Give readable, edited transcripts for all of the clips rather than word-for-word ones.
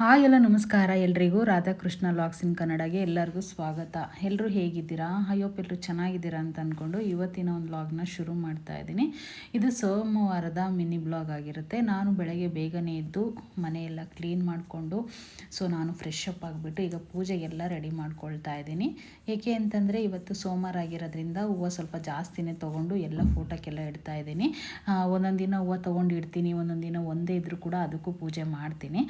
Hi ಎಲ್ಲ ನಮಸ್ಕಾರ ಎಲ್ರಿಗೂ. ರಾಧಾಕೃಷ್ಣ ಲಾಗ್ಸ್ ಇನ್ ಕನ್ನಡಗೆ ಎಲ್ಲರಿಗೂ ಸ್ವಾಗತ. ಎಲ್ಲರೂ ಹೇಗಿದ್ದೀರಾ? ಹೋಪ್ ಎಲ್ಲರೂ ಚೆನ್ನಾಗಿದ್ದೀರಾ ಅಂತ ಅಂದ್ಕೊಂಡು ಇವತ್ತಿನ ಒಂದು ವ್ಲಾಗ್ನ ಶುರು ಮಾಡ್ತಾ ಇದ್ದೀನಿ. ಇದು ಸೋಮವಾರದ ಮಿನಿ ಬ್ಲಾಗ್ ಆಗಿರುತ್ತೆ. ನಾನು ಬೆಳಗ್ಗೆ ಬೇಗನೆ ಎದ್ದು ಮನೆಯೆಲ್ಲ ಕ್ಲೀನ್ ಮಾಡಿಕೊಂಡು ನಾನು ಫ್ರೆಶ್ ಅಪ್ ಆಗಿಬಿಟ್ಟು ಈಗ ಪೂಜೆಗೆಲ್ಲ ರೆಡಿ ಮಾಡ್ಕೊಳ್ತಾ ಇದ್ದೀನಿ. ಏಕೆ ಅಂತಂದರೆ ಇವತ್ತು ಸೋಮವಾರ ಆಗಿರೋದ್ರಿಂದ ಹೂವು ಸ್ವಲ್ಪ ಜಾಸ್ತಿನೇ ತೊಗೊಂಡು ಎಲ್ಲ ಫೋಟೋಕ್ಕೆಲ್ಲ ಇಡ್ತಾ ಇದ್ದೀನಿ. ಒಂದೊಂದು ದಿನ ಹೂವು ತೊಗೊಂಡು ಇಡ್ತೀನಿ, ಒಂದೊಂದು ದಿನ ಒಂದೇ ಇದ್ದರೂ ಕೂಡ ಅದಕ್ಕೂ ಪೂಜೆ ಮಾಡ್ತೀನಿ.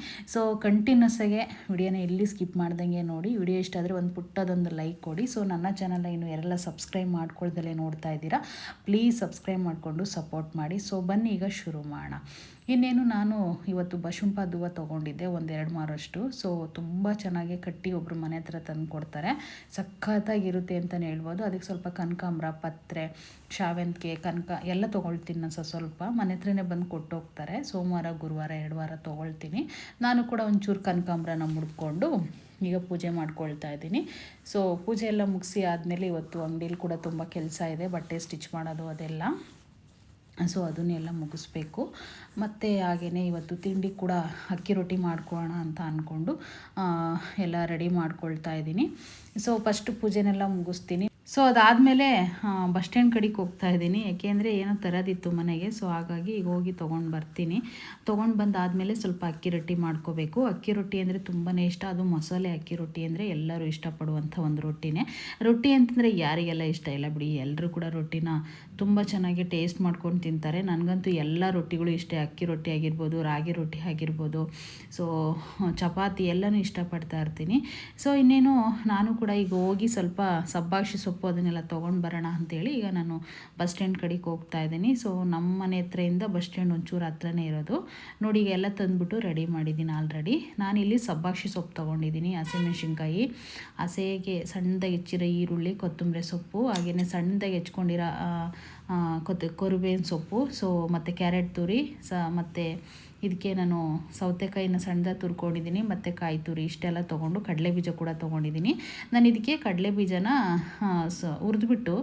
ಕಂಟಿನ್ಯೂಸ್ ಆಗಿ ವಿಡಿಯೋನ ಎಲ್ಲಿ ಸ್ಕಿಪ್ ಮಾಡ್ದಂಗೆ ನೋಡಿ. ವಿಡಿಯೋ ಇಷ್ಟ ಆದರೆ ಒಂದು ಪುಟ್ಟದೊಂದು ಲೈಕ್ ಕೊಡಿ. ನನ್ನ ಚಾನಲ್ನ ಇನ್ನು ಯಾರೆಲ್ಲ ಸಬ್ಸ್ಕ್ರೈಬ್ ಮಾಡ್ಕೊಳ್ದಲ್ಲೇ ನೋಡ್ತಾ ಇದ್ದೀರಾ, ಪ್ಲೀಸ್ ಸಬ್ಸ್ಕ್ರೈಬ್ ಮಾಡಿಕೊಂಡು ಸಪೋರ್ಟ್ ಮಾಡಿ. ಬನ್ನಿ ಈಗ ಶುರು ಮಾಡೋಣ. ಇನ್ನೇನು ನಾನು ಇವತ್ತು ಬಶುಂಪಾದ ಹೂವು ತೊಗೊಂಡಿದ್ದೆ, ಒಂದೆರಡು ಮಾರಷ್ಟು. ತುಂಬ ಚೆನ್ನಾಗಿ ಕಟ್ಟಿ ಒಬ್ಬರು ಮನೆ ಹತ್ರ ತಂದು ಕೊಡ್ತಾರೆ. ಸಖತ್ತಾಗಿರುತ್ತೆ ಅಂತಲೇ ಹೇಳ್ಬೋದು. ಅದಕ್ಕೆ ಸ್ವಲ್ಪ ಕನಕಾಂಬರ, ಪತ್ರೆ, ಶಾವಂತಿಗೆ, ಕನಕ ಎಲ್ಲ ತೊಗೊಳ್ತೀನಿ ನಾನು. ಸ್ವಲ್ಪ ಮನೆ ಹತ್ರನೇ ಬಂದು ಕೊಟ್ಟು ಹೋಗ್ತಾರೆ. ಸೋಮವಾರ, ಗುರುವಾರ 2 ವಾರ ತೊಗೊಳ್ತೀನಿ. ನಾನು ಕೂಡ ಒಂಚೂರು ಕನಕಾಂಬರನ ಮುಡ್ಕೊಂಡು ಈಗ ಪೂಜೆ ಮಾಡ್ಕೊಳ್ತಾ ಇದ್ದೀನಿ. ಪೂಜೆ ಎಲ್ಲ ಮುಗಿಸಿ ಆದಮೇಲೆ ಇವತ್ತು ಅಂಗಡಿಲಿ ಕೂಡ ತುಂಬ ಕೆಲಸ ಇದೆ, ಬಟ್ಟೆ ಸ್ಟಿಚ್ ಮಾಡೋದು ಅದೆಲ್ಲ. ಅದನ್ನೆಲ್ಲ ಮುಗಿಸ್ಬೇಕು. ಮತ್ತು ಹಾಗೆಯೇ ಇವತ್ತು ತಿಂಡಿ ಕೂಡ ಅಕ್ಕಿ ರೊಟ್ಟಿ ಮಾಡ್ಕೊಳ್ಳೋಣ ಅಂತ ಅಂದ್ಕೊಂಡು ಎಲ್ಲ ರೆಡಿ ಮಾಡ್ಕೊಳ್ತಾ ಇದ್ದೀನಿ. ಫಸ್ಟು ಪೂಜೆನೆಲ್ಲ ಮುಗಿಸ್ತೀನಿ. ಅದಾದಮೇಲೆ ಬಸ್ ಸ್ಟ್ಯಾಂಡ್ ಕಡೆಗೆ ಹೋಗ್ತಾ ಇದ್ದೀನಿ. ಯಾಕೆಂದರೆ ಏನೋ ತರೋದಿತ್ತು ಮನೆಗೆ. ಹಾಗಾಗಿ ಈಗ ಹೋಗಿ ತೊಗೊಂಡು ಬರ್ತೀನಿ. ತೊಗೊಂಡು ಬಂದಾದಮೇಲೆ ಸ್ವಲ್ಪ ಅಕ್ಕಿ ರೊಟ್ಟಿ ಮಾಡ್ಕೋಬೇಕು. ಅಕ್ಕಿ ರೊಟ್ಟಿ ಅಂದರೆ ತುಂಬಾ ಇಷ್ಟ. ಅದು ಮಸಾಲೆ ಅಕ್ಕಿ ರೊಟ್ಟಿ ಅಂದರೆ ಎಲ್ಲರೂ ಇಷ್ಟಪಡುವಂಥ ಒಂದು ರೊಟ್ಟಿನೇ. ರೊಟ್ಟಿ ಅಂತಂದರೆ ಯಾರಿಗೆಲ್ಲ ಇಷ್ಟ ಇಲ್ಲ ಬಿಡಿ, ಎಲ್ಲರೂ ಕೂಡ ರೊಟ್ಟಿನ ತುಂಬ ಚೆನ್ನಾಗಿ ಟೇಸ್ಟ್ ಮಾಡ್ಕೊಂಡು ತಿಂತಾರೆ. ನನಗಂತೂ ಎಲ್ಲ ರೊಟ್ಟಿಗಳು ಇಷ್ಟ. ಅಕ್ಕಿ ರೊಟ್ಟಿ ಆಗಿರ್ಬೋದು, ರಾಗಿ ರೊಟ್ಟಿ ಆಗಿರ್ಬೋದು, ಚಪಾತಿ ಎಲ್ಲನೂ ಇಷ್ಟಪಡ್ತಾ ಇರ್ತೀನಿ. ಇನ್ನೇನು ನಾನು ಕೂಡ ಈಗ ಹೋಗಿ ಸ್ವಲ್ಪ ಸಬ್ಬಾಕ್ಷಿ ಸೊಪ್ಪು ಅದನ್ನೆಲ್ಲ ತೊಗೊಂಡು ಬರೋಣ ಅಂಥೇಳಿ ಈಗ ನಾನು ಬಸ್ ಸ್ಟ್ಯಾಂಡ್ ಕಡೆಗೆ ಹೋಗ್ತಾ ಇದ್ದೀನಿ. ನಮ್ಮ ಮನೆ ಹತ್ರದಿಂದ ಬಸ್ ಸ್ಟ್ಯಾಂಡ್ ಒಂಚೂರು ಹತ್ರನೇ ಇರೋದು. ನೋಡಿ ಈಗ ಎಲ್ಲ ತಂದುಬಿಟ್ಟು ರೆಡಿ ಮಾಡಿದ್ದೀನಿ ಆಲ್ರೆಡಿ. ನಾನಿಲ್ಲಿ ಸಬ್ಬಾಕ್ಷಿ ಸೊಪ್ಪು ತೊಗೊಂಡಿದ್ದೀನಿ, ಹಸಿಮೆಣ್ಸಿನ್ಕಾಯಿ, ಹಸೆಗೆ ಸಣ್ಣದಾಗಿ ಹೆಚ್ಚಿರೋ ಈರುಳ್ಳಿ, ಕೊತ್ತಂಬರಿ ಸೊಪ್ಪು, ಹಾಗೆಯೇ ಸಣ್ಣದಾಗಿ ಹೆಚ್ಕೊಂಡಿರೋ ಕರಿಬೇವಿನ ಸೊಪ್ಪು, ಮತ್ತು ಕ್ಯಾರೆಟ್ ತುರಿ, ಮತ್ತು ಇದಕ್ಕೆ ನಾನು ಸೌತೆಕಾಯಿನ ಸಣ್ಣದಾಗಿ ತುರ್ಕೊಂಡಿದ್ದೀನಿ, ಮತ್ತು ಕಾಯಿ ತುರಿ ಇಷ್ಟೆಲ್ಲ ತೊಗೊಂಡು ಕಡಲೆ ಬೀಜ ಕೂಡ ತೊಗೊಂಡಿದ್ದೀನಿ. ನಾನು ಇದಕ್ಕೆ ಕಡಲೆ ಬೀಜನ ಹುರಿದ್ಬಿಟ್ಟು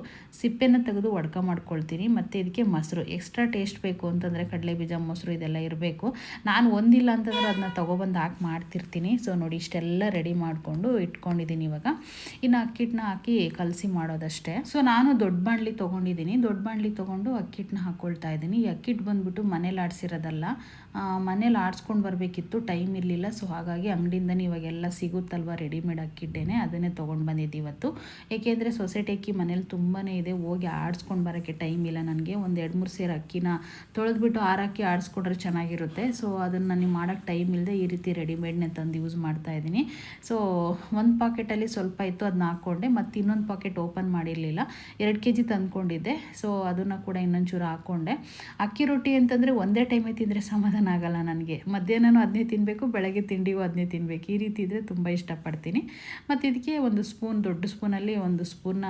ಸಿಪ್ಪೆನ ತೆಗೆದು ಒಡ್ಕ ಮಾಡ್ಕೊಳ್ತೀನಿ. ಮತ್ತು ಇದಕ್ಕೆ ಮೊಸರು ಎಕ್ಸ್ಟ್ರಾ ಟೇಸ್ಟ್ ಬೇಕು ಅಂತಂದರೆ ಕಡಲೆ ಬೀಜ, ಮೊಸರು ಇದೆಲ್ಲ ಇರಬೇಕು. ನಾನು ಒಂದಿಲ್ಲ ಅಂತಂದರೆ ಅದನ್ನ ತೊಗೊಬಂದು ಹಾಕಿ ಮಾಡ್ತಿರ್ತೀನಿ. ನೋಡಿ ಇಷ್ಟೆಲ್ಲ ರೆಡಿ ಮಾಡಿಕೊಂಡು ಇಟ್ಕೊಂಡಿದ್ದೀನಿ. ಇವಾಗ ಇನ್ನು ಅಕ್ಕಿಟ್ಟನ್ನ ಹಾಕಿ ಕಲಸಿ ಮಾಡೋದಷ್ಟೇ. ನಾನು ದೊಡ್ಡ ಬಾಣಲಿ ತೊಗೊಂಡಿದ್ದೀನಿ. ದೊಡ್ಡ ಬಾಣಲಿ ತೊಗೊಂಡು ಅಕ್ಕಿಟ್ಟನ್ನ ಹಾಕ್ಕೊಳ್ತಾ ಇದ್ದೀನಿ. ಈ ಅಕ್ಕಿಟ್ಟು ಬಂದುಬಿಟ್ಟು ಮನೇಲಿ ಆಡಿಸಿರೋದಲ್ಲ, ಮನೇಲಿ ಆಡಿಸ್ಕೊಂಡು ಬರಬೇಕಿತ್ತು, ಟೈಮ್ ಇರಲಿಲ್ಲ. ಹಾಗಾಗಿ ಅಂಗಡಿಯಿಂದನೇ ಇವಾಗೆಲ್ಲ ಸಿಗುತ್ತಲ್ವ ರೆಡಿಮೇಡ್ ಅಕ್ಕಿಟ್ಟೇನೆ, ಅದನ್ನೇ ತೊಗೊಂಡು ಬಂದಿದ್ದು ಇವತ್ತು. ಏಕೆಂದರೆ ಸೊಸೈಟಿ ಅಕ್ಕಿ ಮನೇಲಿ ತುಂಬಾ ಇದೆ, ಹೋಗಿ ಆಡಿಸ್ಕೊಂಡು ಬರೋಕ್ಕೆ ಟೈಮ್ ಇಲ್ಲ ನನಗೆ. ಒಂದು 2-3 ಸೇರು ಅಕ್ಕಿನ ತೊಳೆದ್ಬಿಟ್ಟು ಆರಾಕಿ ಆಡಿಸ್ಕೊಂಡ್ರೆ ಚೆನ್ನಾಗಿರುತ್ತೆ. ಅದನ್ನು ನನಗೆ ಮಾಡೋಕ್ಕೆ ಟೈಮ್ ಇಲ್ಲದೆ ಈ ರೀತಿ ರೆಡಿಮೇಡ್ನೇ ತಂದು ಯೂಸ್ ಮಾಡ್ತಾಯಿದ್ದೀನಿ. ಒಂದು ಪಾಕೆಟಲ್ಲಿ ಸ್ವಲ್ಪ ಇತ್ತು, ಅದನ್ನ ಹಾಕ್ಕೊಂಡೆ. ಮತ್ತು ಇನ್ನೊಂದು ಪಾಕೆಟ್ ಓಪನ್ ಮಾಡಿರಲಿಲ್ಲ, 2 kg ತಂದ್ಕೊಂಡಿದ್ದೆ. ಅದನ್ನು ಕೂಡ ಇನ್ನೊಂಚೂರು ಹಾಕ್ಕೊಂಡೆ. ಅಕ್ಕಿ ರೊಟ್ಟಿ ಅಂತಂದರೆ ಒಂದೇ ಟೈಮೇ ತಿಂದರೆ ಸಮಾಧಾನ ಆಗಲ್ಲ ನನಗೆ. ಮಧ್ಯಾಹ್ನನೂ ಅದನ್ನೇ ತಿನ್ನಬೇಕು, ಬೆಳಗ್ಗೆ ತಿಂಡಿಗೂ ಅದನ್ನೇ ತಿನ್ನಬೇಕು. ಈ ರೀತಿ ಇದ್ದರೆ ತುಂಬ ಇಷ್ಟಪಡ್ತೀನಿ. ಮತ್ತು ಇದಕ್ಕೆ ಒಂದು ಸ್ಪೂನ್, ದೊಡ್ಡ ಸ್ಪೂನಲ್ಲಿ 1 ಸ್ಪೂನ್ನ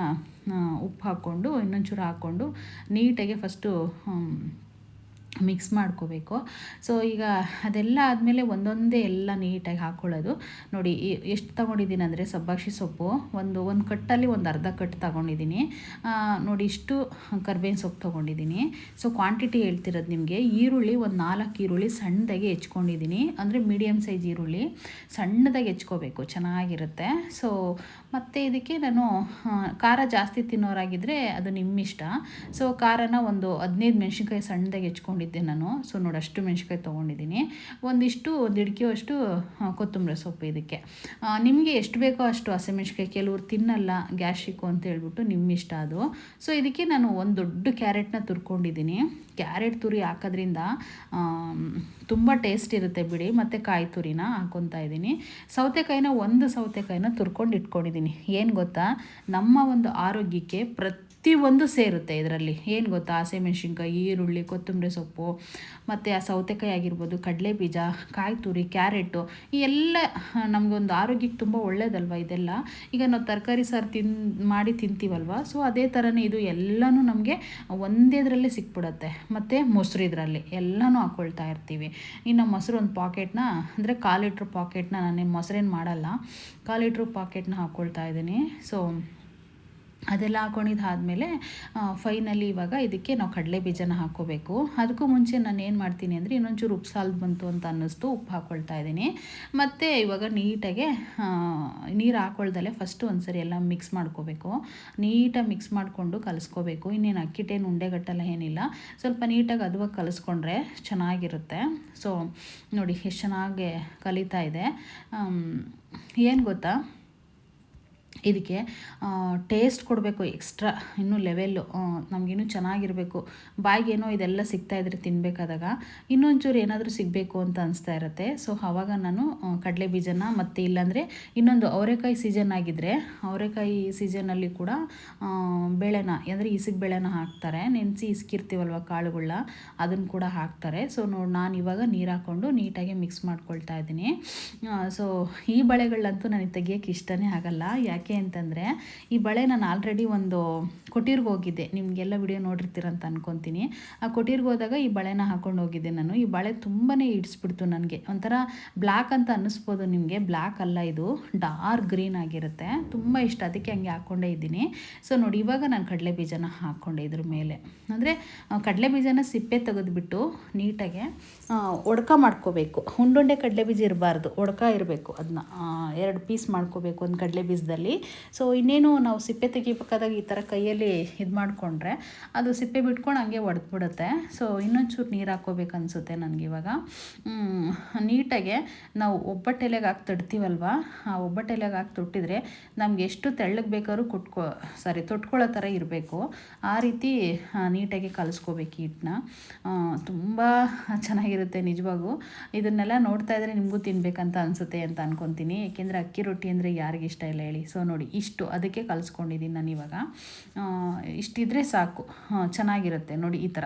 ಉಪ್ಪು ಹಾಕ್ಕೊಂಡು ಇನ್ನೊಂಚೂರು ಹಾಕ್ಕೊಂಡು ನೀಟಾಗಿ ಫಸ್ಟು ಮಿಕ್ಸ್ ಮಾಡ್ಕೋಬೇಕು. ಈಗ ಅದೆಲ್ಲ ಆದಮೇಲೆ ಒಂದೊಂದೇ ಎಲ್ಲ ನೀಟಾಗಿ ಹಾಕ್ಕೊಳ್ಳೋದು. ನೋಡಿ ಎಷ್ಟು ತೊಗೊಂಡಿದ್ದೀನಿ ಅಂದರೆ ಸಬ್ಬಾಕ್ಷಿ ಸೊಪ್ಪು ಒಂದು ಕಟ್ಟಲ್ಲಿ ಒಂದು ಅರ್ಧ ಕಟ್ಟು ತೊಗೊಂಡಿದ್ದೀನಿ. ನೋಡಿ ಇಷ್ಟು ಕರ್ಬೇವಿನ ಸೊಪ್ಪು ತೊಗೊಂಡಿದ್ದೀನಿ. ಕ್ವಾಂಟಿಟಿ ಹೇಳ್ತಿರೋದು ನಿಮಗೆ. ಈರುಳ್ಳಿ ಒಂದು 4 ಈರುಳ್ಳಿ ಸಣ್ಣದಾಗಿ ಹೆಚ್ಕೊಂಡಿದ್ದೀನಿ, ಅಂದರೆ ಮೀಡಿಯಮ್ ಸೈಜ್ ಈರುಳ್ಳಿ ಸಣ್ಣದಾಗಿ ಹೆಚ್ಕೋಬೇಕು, ಚೆನ್ನಾಗಿರುತ್ತೆ. ಮತ್ತು ಇದಕ್ಕೆ ನಾನು ಖಾರ ಜಾಸ್ತಿ ತಿನ್ನೋರಾಗಿದ್ದರೆ ಅದು ನಿಮ್ಮಿಷ್ಟ. ಖಾರನ ಒಂದು 15 ಮೆಣಸಿನ್ಕಾಯಿ ಸಣ್ಣದಾಗಿ ಹೆಚ್ಕೊಂಡಿದ್ದೆ ನಾನು. ನೋಡಿ ಅಷ್ಟು ಮೆಣಸಿನ್ಕಾಯಿ ತೊಗೊಂಡಿದ್ದೀನಿ. ಒಂದು ಹಿಡಿಕೆಯಷ್ಟು ಕೊತ್ತಂಬರಿ ಸೊಪ್ಪು. ಇದಕ್ಕೆ ನಿಮಗೆ ಎಷ್ಟು ಬೇಕೋ ಅಷ್ಟು ಹಸಿಮೆಣ್ಸಿನ್ಕಾಯಿ, ಕೆಲವ್ರು ತಿನ್ನಲ್ಲ ಗ್ಯಾಸ್ಟ್ರಿಕ್ಕು ಅಂತ ಹೇಳ್ಬಿಟ್ಟು ನಿಮ್ಮಿಷ್ಟ ಅದು. ಇದಕ್ಕೆ ನಾನು ಒಂದು ದೊಡ್ಡ ಕ್ಯಾರೆಟ್ನ ತುರ್ಕೊಂಡಿದ್ದೀನಿ. ಕ್ಯಾರೆಟ್ ತುರಿ ಹಾಕೋದ್ರಿಂದ ತುಂಬ ಟೇಸ್ಟ್ ಇರುತ್ತೆ ಬಿಡಿ. ಮತ್ತು ಕಾಯಿ ತುರಿನ ಹಾಕ್ಕೊತಾ ಇದ್ದೀನಿ. ಒಂದು ಸೌತೆಕಾಯಿನ ತುರ್ಕೊಂಡು ಇಟ್ಕೊಂಡಿದ್ದೀನಿ. ಏನು ಗೊತ್ತಾ, ನಮ್ಮ ಒಂದು ಆರೋಗ್ಯಕ್ಕೆ ಪ್ರತಿಯೊಂದು ಸೇರುತ್ತೆ ಇದರಲ್ಲಿ. ಏನು ಗೊತ್ತಾ, ಹಸಿಮೆಣ್ಸಿನ್ಕಾಯಿ, ಈರುಳ್ಳಿ, ಕೊತ್ತಂಬರಿ ಸೊಪ್ಪು, ಮತ್ತು ಆ ಸೌತೆಕಾಯಿ ಆಗಿರ್ಬೋದು, ಕಡಲೆ ಬೀಜ, ಕಾಯಿ ತುರಿ, ಕ್ಯಾರೆಟು, ಈ ಎಲ್ಲ ನಮಗೊಂದು ಆರೋಗ್ಯಕ್ಕೆ ತುಂಬ ಒಳ್ಳೆಯದಲ್ವ ಇದೆಲ್ಲ. ಈಗ ನಾವು ತರಕಾರಿ ಸಾರು ಮಾಡಿ ತಿಂತೀವಲ್ವ, ಅದೇ ಥರನೇ ಇದು ಎಲ್ಲನೂ ನಮಗೆ ಒಂದೇದರಲ್ಲೇ ಸಿಕ್ಬಿಡುತ್ತೆ. ಮತ್ತು ಮೊಸರು ಇದರಲ್ಲಿ ಎಲ್ಲನೂ ಹಾಕ್ಕೊಳ್ತಾ ಇರ್ತೀವಿ. ಇನ್ನು ಮೊಸರು ಒಂದು ಪಾಕೆಟ್ನ, ಅಂದರೆ 1/4 ಲೀಟ್ರ್ ಪಾಕೆಟ್ನ, ನಾನೇನು ಮೊಸರೇನು ಮಾಡಲ್ಲ, 1/4 ಲೀಟ್ರ್ ಪಾಕೆಟ್ನ ಹಾಕ್ಕೊಳ್ತಾ ಇದ್ದೀನಿ. ಅದೆಲ್ಲ ಹಾಕ್ಕೊಂಡಿದ್ದಾದಮೇಲೆ ಫೈನಲಿ ಇವಾಗ ಇದಕ್ಕೆ ನಾವು ಕಡಲೆ ಬೀಜನ ಹಾಕ್ಕೋಬೇಕು. ಅದಕ್ಕೂ ಮುಂಚೆ ನಾನು ಏನು ಮಾಡ್ತೀನಿ ಅಂದರೆ ಇನ್ನೊಂಚೂರು ಉಪ್ಪು ಸಾಲ್ದು ಬಂತು ಅಂತ ಅನ್ನಿಸ್ತು, ಉಪ್ಪು ಹಾಕ್ಕೊಳ್ತಾ ಇದ್ದೀನಿ. ಮತ್ತು ಇವಾಗ ನೀಟಾಗೆ ನೀರು ಹಾಕ್ಕೊಳ್ದಲ್ಲೇ ಫಸ್ಟು ಒಂದು ಸರಿ ಎಲ್ಲ ಮಿಕ್ಸ್ ಮಾಡ್ಕೋಬೇಕು. ನೀಟಾಗಿ ಮಿಕ್ಸ್ ಮಾಡಿಕೊಂಡು ಕಲಿಸ್ಕೋಬೇಕು. ಇನ್ನೇನು ಅಕ್ಕಿಟ್ಟೇನು ಉಂಡೆಗಟ್ಟಲ್ಲ ಏನಿಲ್ಲ, ಸ್ವಲ್ಪ ನೀಟಾಗಿ ಅದುವಾಗಿ ಕಲಿಸ್ಕೊಂಡ್ರೆ ಚೆನ್ನಾಗಿರುತ್ತೆ. ಸೊ ನೋಡಿ ಎಷ್ಟು ಚೆನ್ನಾಗಿ ಕಲಿತಾ ಇದೆ. ಏನು ಗೊತ್ತಾ, ಇದಕ್ಕೆ ಟೇಸ್ಟ್ ಕೊಡಬೇಕು ಎಕ್ಸ್ಟ್ರಾ, ಇನ್ನೂ ಲೆವೆಲ್ಲು, ನಮಗಿನ್ನೂ ಚೆನ್ನಾಗಿರಬೇಕು. ಬಾಯಿಗೇನೋ ಇದೆಲ್ಲ ಸಿಗ್ತಾಯಿದ್ರೆ ತಿನ್ನಬೇಕಾದಾಗ ಇನ್ನೊಂಚೂರು ಏನಾದರೂ ಸಿಗಬೇಕು ಅಂತ ಅನಿಸ್ತಾ ಇರುತ್ತೆ. ಸೊ ಆವಾಗ ನಾನು ಕಡಲೆ ಬೀಜನ, ಮತ್ತು ಇಲ್ಲಾಂದರೆ ಇನ್ನೊಂದು ಅವರೆಕಾಯಿ ಸೀಸನ್ ಆಗಿದ್ದರೆ ಅವರೆಕಾಯಿ ಸೀಸನಲ್ಲಿ ಕೂಡ ಬೇಳೆನ ಅಂದರೆ ಇಸಿಗೆ ಬೇಳೆನ ಹಾಕ್ತಾರೆ, ನೆನೆಸಿ ಇಸ್ಕಿರ್ತೀವಲ್ವ ಕಾಳುಗಳನ್ನ, ಅದನ್ನು ಕೂಡ ಹಾಕ್ತಾರೆ. ಸೊ ನೋಡಿ ನಾನು ಇವಾಗ ನೀರು ಹಾಕ್ಕೊಂಡು ನೀಟಾಗಿ ಮಿಕ್ಸ್ ಮಾಡ್ಕೊಳ್ತಾ ಇದ್ದೀನಿ. ಸೊ ಈ ಬಳೆಗಳಂತೂ ನನಗೆ ತೆಗಿಯೋಕ್ಕೆ ಇಷ್ಟನೇ ಆಗಲ್ಲ. ಯಾಕೆ ಅಂತಂದರೆ ಈ ಬಳೆ ನಾನು ಆಲ್ರೆಡಿ ಒಂದು ಕೊಟೀರ್ಗೆ ಹೋಗಿದ್ದೆ, ನಿಮಗೆಲ್ಲ ವಿಡಿಯೋ ನೋಡಿರ್ತೀರಂತ ಅನ್ಕೊತೀನಿ. ಆ ಕೊಟೀರ್ಗೆ ಹೋದಾಗ ಈ ಬಳೆನ ಹಾಕ್ಕೊಂಡು ಹೋಗಿದ್ದೆ ನಾನು. ಈ ಬಳೆ ತುಂಬಾ ಇಡಿಸ್ಬಿಡ್ತು ನನಗೆ, ಒಂಥರ ಬ್ಲ್ಯಾಕ್ ಅಂತ ಅನ್ನಿಸ್ಬೋದು ನಿಮಗೆ, ಬ್ಲ್ಯಾಕ್ ಅಲ್ಲ, ಇದು ಡಾರ್ಕ್ ಗ್ರೀನ್ ಆಗಿರುತ್ತೆ. ತುಂಬ ಇಷ್ಟ, ಅದಕ್ಕೆ ಹಂಗೆ ಹಾಕ್ಕೊಂಡೇ ಇದ್ದೀನಿ. ಸೊ ನೋಡಿ ಇವಾಗ ನಾನು ಕಡಲೆ ಬೀಜನ ಹಾಕ್ಕೊಂಡೆ ಇದ್ರ ಮೇಲೆ. ಅಂದರೆ ಕಡಲೆ ಬೀಜನ ಸಿಪ್ಪೆ ತೆಗೆದುಬಿಟ್ಟು ನೀಟಾಗೆ ಒಡ್ಕ ಮಾಡ್ಕೋಬೇಕು. ಉಂಡುಂಡೆ ಕಡಲೆ ಬೀಜ ಇರಬಾರ್ದು, ಒಡ್ಕ ಇರಬೇಕು. ಅದನ್ನ 2 ಪೀಸ್ ಮಾಡ್ಕೋಬೇಕು ಒಂದು ಕಡಲೆ ಬೀಜದಲ್ಲಿ. ಸೊ ಇನ್ನೇನು ನಾವು ಸಿಪ್ಪೆ ತೆಗಿಬೇಕಾದಾಗ ಈ ಥರ ಕೈಯಲ್ಲಿ ಇದು ಮಾಡಿಕೊಂಡ್ರೆ ಅದು ಸಿಪ್ಪೆ ಬಿಟ್ಕೊಂಡು ಹಂಗೆ ಒಡೆದ್ಬಿಡುತ್ತೆ. ಸೊ ಇನ್ನೊಂಚೂರು ನೀರು ಹಾಕ್ಕೋಬೇಕು ಅನಿಸುತ್ತೆ ನನಗಿವಾಗ. ನೀಟಾಗೆ ನಾವು ಒಬ್ಬಟ್ಟೆಲೆಗೆ ಹಾಕಿ ತಡ್ತೀವಲ್ವ, ಆ ಒಬ್ಬಟ್ಟೆಲೆಗೆ ಹಾಕಿ ತೊಟ್ಟಿದ್ರೆ ನಮ್ಗೆ ಎಷ್ಟು ತೆಳ್ಳಗೆ ಬೇಕಾದ್ರೂ ತೊಟ್ಕೊಳ್ಳೋ ಥರ ಇರಬೇಕು. ಆ ರೀತಿ ನೀಟಾಗಿ ಕಲಿಸ್ಕೋಬೇಕು ಹಿಟ್ಟನ್ನ. ತುಂಬ ಚೆನ್ನಾಗಿರುತ್ತೆ ನಿಜವಾಗೂ. ಇದನ್ನೆಲ್ಲ ನೋಡ್ತಾ ಇದ್ದರೆ ನಿಮಗೂ ತಿನ್ನಬೇಕಂತ ಅನಿಸುತ್ತೆ ಅಂತ ಅನ್ಕೊತೀನಿ. ಏಕೆಂದರೆ ಅಕ್ಕಿ ರೊಟ್ಟಿ ಅಂದರೆ ಯಾರಿಗೆ ಇಷ್ಟ ಇಲ್ಲ ಹೇಳಿ. ಸೊ ನೋಡಿ ಇಷ್ಟು ಅದಕ್ಕೆ ಕಲಿಸ್ಕೊಂಡಿದ್ದೀನಿ ನಾನು ಇವಾಗ. ಇಷ್ಟಿದ್ರೆ ಸಾಕು, ಚೆನ್ನಾಗಿರುತ್ತೆ ನೋಡಿ. ಈ ಥರ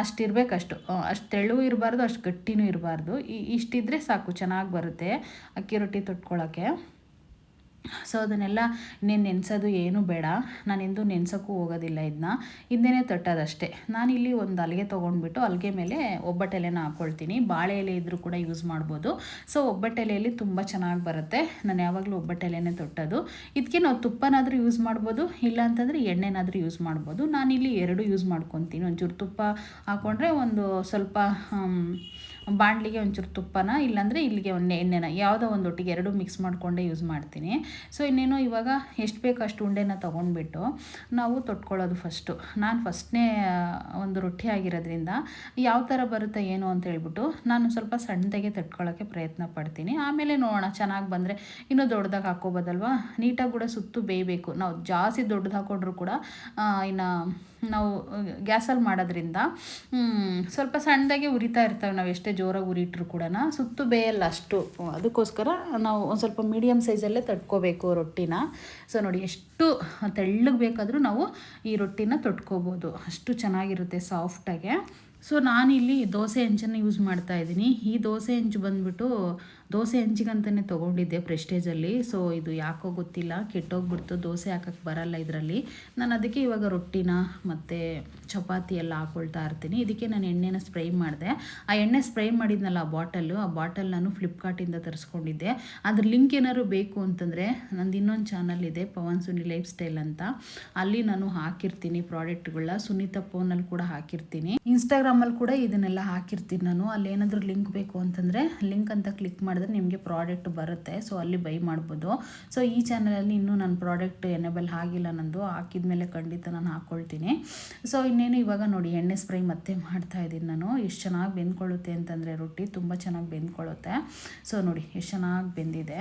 ಅಷ್ಟಿರಬೇಕಷ್ಟು, ಅಷ್ಟು ತೆಳ್ಳೂ ಇರಬಾರ್ದು, ಅಷ್ಟು ಗಟ್ಟಿನೂ ಇರಬಾರ್ದು. ಇಷ್ಟಿದ್ರೆ ಸಾಕು, ಚೆನ್ನಾಗಿ ಬರುತ್ತೆ ಅಕ್ಕಿ ರೊಟ್ಟಿ ತೊಟ್ಕೊಳ್ಳೋಕ್ಕೆ. ಸೊ ಅದನ್ನೆಲ್ಲ ಇನ್ನೇನು ನೆನೆಸೋದು ಏನೂ ಬೇಡ, ನಾನೆಂದೂ ನೆನೆಸೋಕ್ಕೂ ಹೋಗೋದಿಲ್ಲ. ಇದನ್ನೇ ತಟ್ಟೋದಷ್ಟೇ. ನಾನಿಲ್ಲಿ ಒಂದು ಹಲ್ಗೆ ತೊಗೊಂಡ್ಬಿಟ್ಟು ಹಲ್ಗೆ ಮೇಲೆ ಒಬ್ಬಟ್ಟೆಲೆನ ಹಾಕ್ಕೊಳ್ತೀನಿ. ಬಾಳೆ ಎಲೆ ಇದ್ದರೂ ಕೂಡ ಯೂಸ್ ಮಾಡ್ಬೋದು. ಸೊ ಒಬ್ಬಟ್ಟೆಲೆಯಲ್ಲಿ ತುಂಬ ಚೆನ್ನಾಗಿ ಬರುತ್ತೆ. ನಾನು ಯಾವಾಗಲೂ ಒಬ್ಬಟ್ಟೆಲೆನೇ ತೊಟ್ಟೋದು. ಇದಕ್ಕೆ ನಾವು ತುಪ್ಪನಾದರೂ ಯೂಸ್ ಮಾಡ್ಬೋದು, ಇಲ್ಲ ಅಂತಂದರೆ ಎಣ್ಣೆನಾದರೂ ಯೂಸ್ ಮಾಡ್ಬೋದು. ನಾನಿಲ್ಲಿ 2 ಯೂಸ್ ಮಾಡ್ಕೊತೀನಿ. ಒಂಚೂರು ತುಪ್ಪ ಹಾಕ್ಕೊಂಡ್ರೆ ಒಂದು ಸ್ವಲ್ಪ ಬಾಣಲಿಗೆ ಒಂಚೂರು ತುಪ್ಪನ, ಇಲ್ಲಾಂದರೆ ಇಲ್ಲಿಗೆ ಒಂದು ಎಣ್ಣೆನ, ಯಾವುದೋ ಒಂದು ಒಟ್ಟಿಗೆ 2 ಮಿಕ್ಸ್ ಮಾಡಿಕೊಂಡೇ ಯೂಸ್ ಮಾಡ್ತೀನಿ. ಸೊ ಇನ್ನೇನು ಇವಾಗ ಎಷ್ಟು ಬೇಕು ಅಷ್ಟು ಉಂಡೆನ ತೊಗೊಂಡ್ಬಿಟ್ಟು ನಾವು ತೊಟ್ಕೊಳ್ಳೋದು ಫಸ್ಟು. ನಾನು ಫಸ್ಟ್ನೇ ಒಂದು ರೊಟ್ಟಿ ಆಗಿರೋದ್ರಿಂದ ಯಾವ ಥರ ಬರುತ್ತೆ ಏನು ಅಂತ ಹೇಳ್ಬಿಟ್ಟು ನಾನು ಸ್ವಲ್ಪ ಸಣ್ಣದಾಗೆ ತಟ್ಕೊಳ್ಳೋಕ್ಕೆ ಪ್ರಯತ್ನ ಪಡ್ತೀನಿ. ಆಮೇಲೆ ನೋಡೋಣ, ಚೆನ್ನಾಗಿ ಬಂದರೆ ಇನ್ನೂ ದೊಡ್ಡದಾಗಿ ಹಾಕ್ಕೋಬೋದಲ್ವ. ನೀಟಾಗಿ ಕೂಡ ಸುತ್ತು ಬೇಯಬೇಕು. ನಾವು ಜಾಸ್ತಿ ದೊಡ್ಡದು ಹಾಕ್ಕೊಂಡ್ರೂ ಕೂಡ ಇನ್ನು ನಾವು ಗ್ಯಾಸಲ್ಲಿ ಮಾಡೋದ್ರಿಂದ ಸ್ವಲ್ಪ ಸಣ್ಣದಾಗೆ ಉರಿತಾ ಇರ್ತವೆ. ನಾವು ಎಷ್ಟೇ ಜೋರಾಗಿ ಉರಿಟ್ರೂ ಕೂಡ ಸುತ್ತು ಬೇಯಲ್ಲ ಅಷ್ಟು. ಅದಕ್ಕೋಸ್ಕರ ನಾವು ಒಂದು ಸ್ವಲ್ಪ ಮೀಡಿಯಮ್ ಸೈಜಲ್ಲೇ ತಟ್ಕೋಬೇಕು ರೊಟ್ಟಿನ. ಸೊ ನೋಡಿ ಎಷ್ಟು ತೆಳ್ಳಗೆ ಬೇಕಾದರೂ ನಾವು ಈ ರೊಟ್ಟಿನ ತೊಟ್ಕೋಬೋದು, ಅಷ್ಟು ಚೆನ್ನಾಗಿರುತ್ತೆ ಸಾಫ್ಟಾಗೆ. ಸೊ ನಾನಿಲ್ಲಿ ದೋಸೆ ಹೆಂಚನ್ನು ಯೂಸ್ ಮಾಡ್ತಾ ಇದ್ದೀನಿ. ಈ ದೋಸೆ ಹೆಂಚು ಬಂದುಬಿಟ್ಟು ದೋಸೆ ಹೆಂಚಿಗಂತಲೇ ತೊಗೊಂಡಿದ್ದೆ ಪ್ರೆಸ್ಟೇಜಲ್ಲಿ. ಸೊ ಇದು ಯಾಕೋ ಗೊತ್ತಿಲ್ಲ, ಕೆಟ್ಟೋಗ್ಬಿಡ್ತು, ದೋಸೆ ಹಾಕೋಕ್ಕೆ ಬರಲ್ಲ ಇದರಲ್ಲಿ. ನಾನು ಅದಕ್ಕೆ ಇವಾಗ ರೊಟ್ಟಿನ ಮತ್ತು ಚಪಾತಿ ಎಲ್ಲ ಹಾಕ್ಕೊಳ್ತಾ ಇರ್ತೀನಿ. ಇದಕ್ಕೆ ನಾನು ಎಣ್ಣೆನ ಸ್ಪ್ರೈ ಮಾಡಿದೆ. ಆ ಎಣ್ಣೆ ಸ್ಪ್ರೈ ಮಾಡಿದ್ನಲ್ಲ ಆ ಬಾಟಲ್ ನಾನು ಫ್ಲಿಪ್ಕಾರ್ಟಿಂದ ತರಿಸ್ಕೊಂಡಿದ್ದೆ. ಅದ್ರ ಲಿಂಕ್ ಏನಾದ್ರು ಬೇಕು ಅಂತಂದರೆ ನಂದು ಇನ್ನೊಂದು ಚಾನಲ್ ಇದೆ, ಪವನ್ ಸುನಿ ಲೈಫ್ ಸ್ಟೈಲ್ ಅಂತ, ಅಲ್ಲಿ ನಾನು ಹಾಕಿರ್ತೀನಿ ಪ್ರಾಡಕ್ಟ್ಗಳನ್ನ. ಸುನೀತಾ ಫೋನಲ್ಲಿ ಕೂಡ ಹಾಕಿರ್ತೀನಿ, ಇನ್ಸ್ಟಾಗ್ರಾಮಲ್ಲಿ ಕೂಡ ಇದನ್ನೆಲ್ಲ ಹಾಕಿರ್ತೀನಿ ನಾನು. ಅಲ್ಲಿ ಏನಾದರೂ ಲಿಂಕ್ ಬೇಕು ಅಂತಂದರೆ ಲಿಂಕ್ ಅಂತ ಕ್ಲಿಕ್ ಮಾಡಿದ್ರೆ ನಿಮಗೆ ಪ್ರಾಡಕ್ಟ್ ಬರುತ್ತೆ. ಸೊ ಅಲ್ಲಿ ಬೈ ಮಾಡ್ಬೋದು. ಸೊ ಈ ಚಾನಲಲ್ಲಿ ಇನ್ನೂ ನನ್ನ ಪ್ರಾಡಕ್ಟ್ ಎನೇಬಲ್ ಆಗಿಲ್ಲ, ನಂದು ಹಾಕಿದ ಮೇಲೆ ಖಂಡಿತ ನಾನು ಹಾಕ್ಕೊಳ್ತೀನಿ. ಸೊ ಇನ್ನೇನು ಇವಾಗ ನೋಡಿ ಎಣ್ಣೆ ಸ್ಪ್ರೈ ಮತ್ತೆ ಮಾಡ್ತಾ ಇದ್ದೀನಿ ನಾನು. ಎಷ್ಟು ಚೆನ್ನಾಗಿ ಬೆಂದ್ಕೊಳ್ಳುತ್ತೆ ಅಂತಂದರೆ ರೊಟ್ಟಿ ತುಂಬ ಚೆನ್ನಾಗಿ ಬೆಂದ್ಕೊಳ್ಳುತ್ತೆ. ಸೊ ನೋಡಿ ಎಷ್ಟು ಚೆನ್ನಾಗಿ ಬೆಂದಿದೆ,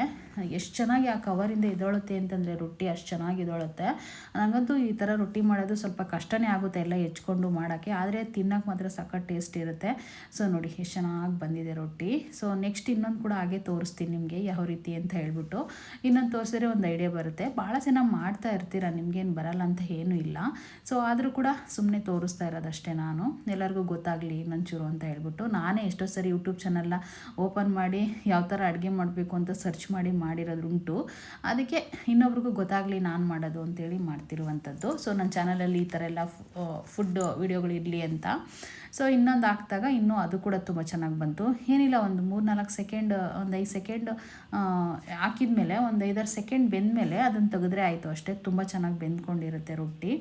ಎಷ್ಟು ಚೆನ್ನಾಗಿ ಆ ಕವರಿಂದ ಎದೊಳುತ್ತೆ ಅಂತಂದರೆ ರೊಟ್ಟಿ ಅಷ್ಟು ಚೆನ್ನಾಗಿ ಎದೊಳುತ್ತೆ. ನನಗಂತೂ ಈ ಥರ ರೊಟ್ಟಿ ಮಾಡೋದು ಸ್ವಲ್ಪ ಕಷ್ಟನೇ ಆಗುತ್ತೆ ಎಲ್ಲ ಹೆಚ್ಕೊಂಡು ಮಾಡೋಕ್ಕೆ, ಆದರೆ ತಿನ್ನೋಕೆ ಮಾತ್ರ ಸಖತ್ ಟೇಸ್ಟ್ ಇರುತ್ತೆ. ಸೊ ನೋಡಿ ಎಷ್ಟು ಚೆನ್ನಾಗಿ ಬಂದಿದೆ ರೊಟ್ಟಿ. ಸೊ ನೆಕ್ಸ್ಟ್ ಇನ್ನೊಂದು ಕೂಡ ಹಾಗೆ ತೋರಿಸ್ತೀನಿ ನಿಮಗೆ ಯಾವ ರೀತಿ ಅಂತ ಹೇಳ್ಬಿಟ್ಟು. ಇನ್ನೊಂದು ತೋರಿಸಿದ್ರೆ ಒಂದು ಐಡಿಯಾ ಬರುತ್ತೆ. ಭಾಳ ಚೆನ್ನಾಗಿ ಮಾಡ್ತಾ ಇರ್ತೀರ, ನಿಮಗೇನು ಬರಲ್ಲ ಅಂತ ಏನೂ ಇಲ್ಲ. ಸೊ ಆದರೂ ಕೂಡ ಸುಮ್ಮನೆ ತೋರಿಸ್ತಾ ಇರೋದಷ್ಟೇ ನಾನು, ಎಲ್ಲರಿಗೂ ಗೊತ್ತಾಗಲಿ ಇನ್ನೊಂಚೂರು ಅಂತ ಹೇಳ್ಬಿಟ್ಟು. ನಾನೇ ಎಷ್ಟೋ ಸರಿ ಯೂಟ್ಯೂಬ್ ಚಾನಲ್ನ ಓಪನ್ ಮಾಡಿ ಯಾವ ಥರ ಅಡುಗೆ ಮಾಡಬೇಕು ಅಂತ ಸರ್ಚ್ ಮಾಡಿ ಮಾಡಿರೋದುಂಟು. ಅದಕ್ಕೆ ಇನ್ನೊಬ್ರಿಗೂ ಗೊತ್ತಾಗಲಿ ನಾನು ಮಾಡೋದು ಅಂತೇಳಿ ಮಾಡ್ತಿರುವಂಥದ್ದು. ಸೊ ನನ್ನ ಚಾನಲಲ್ಲಿ ಈ ಥರ ಎಲ್ಲ ಫುಡ್ ವಿಡಿಯೋಗಳು ಇರಲಿ ಅಂತ. ಸೊ ಇನ್ನೊಂದು ಹಾಕಿದಾಗ ಇನ್ನೂ ಅದು ಕೂಡ ತುಂಬ ಚೆನ್ನಾಗಿ ಬಂತು. ಏನಿಲ್ಲ, ಒಂದು 3-4 ಸೆಕೆಂಡ್, ಒಂದು 5 ಸೆಕೆಂಡ್ ಹಾಕಿದ ಮೇಲೆ ಒಂದು 5-6 ಸೆಕೆಂಡ್ ಬೆಂದಮೇಲೆ ಅದನ್ನು ತೆಗೆದ್ರೆ ಆಯಿತು ಅಷ್ಟೇ. ತುಂಬ ಚೆನ್ನಾಗಿ ಬೆಂದ್ಕೊಂಡಿರುತ್ತೆ ರೊಟ್ಟಿ.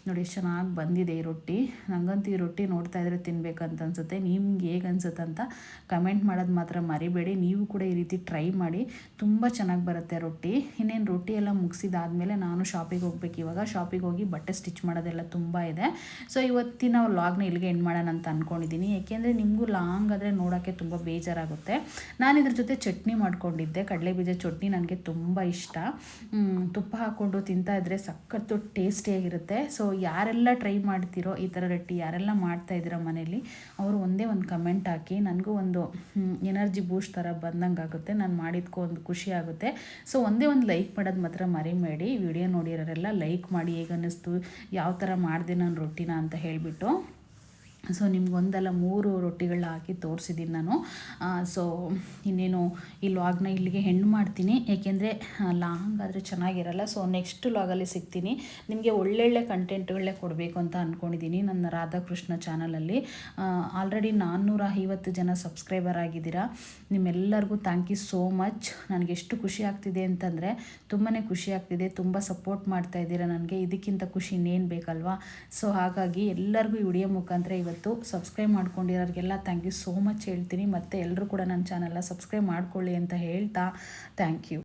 ನೋಡಿ ಎಷ್ಟು ಚೆನ್ನಾಗಿ ಬಂದಿದೆ ಈ ರೊಟ್ಟಿ. ನನಗಂತೂ ಈ ರೊಟ್ಟಿ ನೋಡ್ತಾ ಇದ್ರೆ ತಿನ್ಬೇಕಂತ ಅನಿಸುತ್ತೆ. ನಿಮ್ಗೆ ಹೇಗೆ ಅನಿಸುತ್ತೆ ಅಂತ ಕಮೆಂಟ್ ಮಾಡೋದು ಮಾತ್ರ ಮರಿಬೇಡಿ. ನೀವು ಕೂಡ ಈ ರೀತಿ ಟ್ರೈ ಮಾಡಿ, ತುಂಬ ಚೆನ್ನಾಗಿ ಬರುತ್ತೆ ರೊಟ್ಟಿ. ಇನ್ನೇನು ರೊಟ್ಟಿ ಎಲ್ಲ ಮುಗಿಸಿದಾದ್ಮೇಲೆ ನಾನು ಶಾಪಿಗೆ ಹೋಗ್ಬೇಕು. ಇವಾಗ ಶಾಪಿಗೆ ಹೋಗಿ ಬಟ್ಟೆ ಸ್ಟಿಚ್ ಮಾಡೋದೆಲ್ಲ ತುಂಬ ಇದೆ. ಸೊ ಇವತ್ತಿನ ವ್ಲಾಗ್ನ ಇಲ್ಲಿಗೆ ಎಂಡ್ ಮಾಡೋಣ ಅಂತ ಅಂದ್ಕೊಂಡಿದ್ದೀನಿ. ಏಕೆಂದರೆ ನಿಮಗೂ ಲಾಂಗ್ ಆದರೆ ನೋಡೋಕ್ಕೆ ತುಂಬ ಬೇಜಾರಾಗುತ್ತೆ. ನಾನು ಇದ್ರ ಜೊತೆ ಚಟ್ನಿ ಮಾಡ್ಕೊಂಡಿದ್ದೆ, ಕಡಲೆಬೀಜ ಚಟ್ನಿ. ನನಗೆ ತುಂಬ ಇಷ್ಟ. ತುಪ್ಪ ಹಾಕ್ಕೊಂಡು ತಿಂತಾ ಇದ್ದರೆ ಸಖತ್ತು ಟೇಸ್ಟಿಯಾಗಿರುತ್ತೆ. ಸೊ ಯಾರೆಲ್ಲ ಟ್ರೈ ಮಾಡ್ತೀರೋ ಈ ಥರ ರೊಟ್ಟಿ, ಯಾರೆಲ್ಲ ಮಾಡ್ತಾ ಇದ್ದೀರೋ ಮನೇಲಿ, ಅವರು ಒಂದೇ ಒಂದು ಕಮೆಂಟ್ ಹಾಕಿ. ನನಗೂ ಒಂದು ಎನರ್ಜಿ ಬೂಸ್ಟ್ ಥರ ಬಂದಂಗೆ ಆಗುತ್ತೆ. ನಾನು ಮಾಡಿದ್ಕೋ ಒಂದು ಖುಷಿ ಆಗುತ್ತೆ. ಸೊ ಒಂದೇ ಒಂದು ಲೈಕ್ ಮಾಡೋದು ಮಾತ್ರ ಮರಿಬೇಡಿ. ವಿಡಿಯೋ ನೋಡಿರೋರೆಲ್ಲ ಲೈಕ್ ಮಾಡಿ, ಹೇಗೆ ಅನ್ನಿಸ್ತು, ಯಾವ ಥರ ಮಾಡಿದೆ ನಾನು ರೊಟ್ಟಿನ ಅಂತ ಹೇಳಿಬಿಟ್ಟು. ಸೊ ನಿಮ್ಗೊಂದಲ್ಲ 3 ರೊಟ್ಟಿಗಳನ್ನ ಹಾಕಿ ತೋರಿಸಿದ್ದೀನಿ ನಾನು. ಸೊ ಇನ್ನೇನು ಈ ಲಾಗ್ನ ಇಲ್ಲಿಗೆ ಹೆಣ್ಣು ಮಾಡ್ತೀನಿ, ಏಕೆಂದರೆ ಲಾಂಗ್ ಆದರೆ ಚೆನ್ನಾಗಿರಲ್ಲ. ಸೊ ನೆಕ್ಸ್ಟ್ ಲಾಗಲ್ಲಿ ಸಿಗ್ತೀನಿ. ನಿಮಗೆ ಒಳ್ಳೊಳ್ಳೆ ಕಂಟೆಂಟ್ಗಳನ್ನೇ ಕೊಡಬೇಕು ಅಂತ ಅಂದ್ಕೊಂಡಿದ್ದೀನಿ ನನ್ನ ರಾಧಾಕೃಷ್ಣ ಚಾನಲಲ್ಲಿ. ಆಲ್ರೆಡಿ 450 ಜನ ಸಬ್ಸ್ಕ್ರೈಬರ್ ಆಗಿದ್ದೀರಾ. ನಿಮ್ಮೆಲ್ಲರಿಗೂ ಥ್ಯಾಂಕ್ ಯು ಸೋ ಮಚ್. ನನಗೆ ಎಷ್ಟು ಖುಷಿ ಆಗ್ತಿದೆ ಅಂತಂದರೆ ತುಂಬಾ ಖುಷಿ ಆಗ್ತಿದೆ. ತುಂಬ ಸಪೋರ್ಟ್ ಮಾಡ್ತಾ ಇದ್ದೀರಾ ನನಗೆ. ಇದಕ್ಕಿಂತ ಖುಷಿ ಇನ್ನೇನು ಬೇಕಲ್ವಾ? ಸೊ ಹಾಗಾಗಿ ಎಲ್ಲರಿಗೂ ಈ ವಿಡಿಯೋ ಮುಖಾಂತರ ಇವತ್ತು ಸಬ್ಸ್ಕ್ರೈಬ್ ಮಾಡ್ಕೊಂಡಿರೋರಿಗೆಲ್ಲ ಥ್ಯಾಂಕ್ ಯು ಸೋ ಮಚ್ ಹೇಳ್ತೀನಿ. ಮತ್ತು ಎಲ್ಲರೂ ಕೂಡ ನನ್ನ ಚಾನಲ್ನ ಸಬ್ಸ್ಕ್ರೈಬ್ ಮಾಡ್ಕೊಳ್ಳಿ ಅಂತ ಹೇಳ್ತಾ ಥ್ಯಾಂಕ್ ಯು.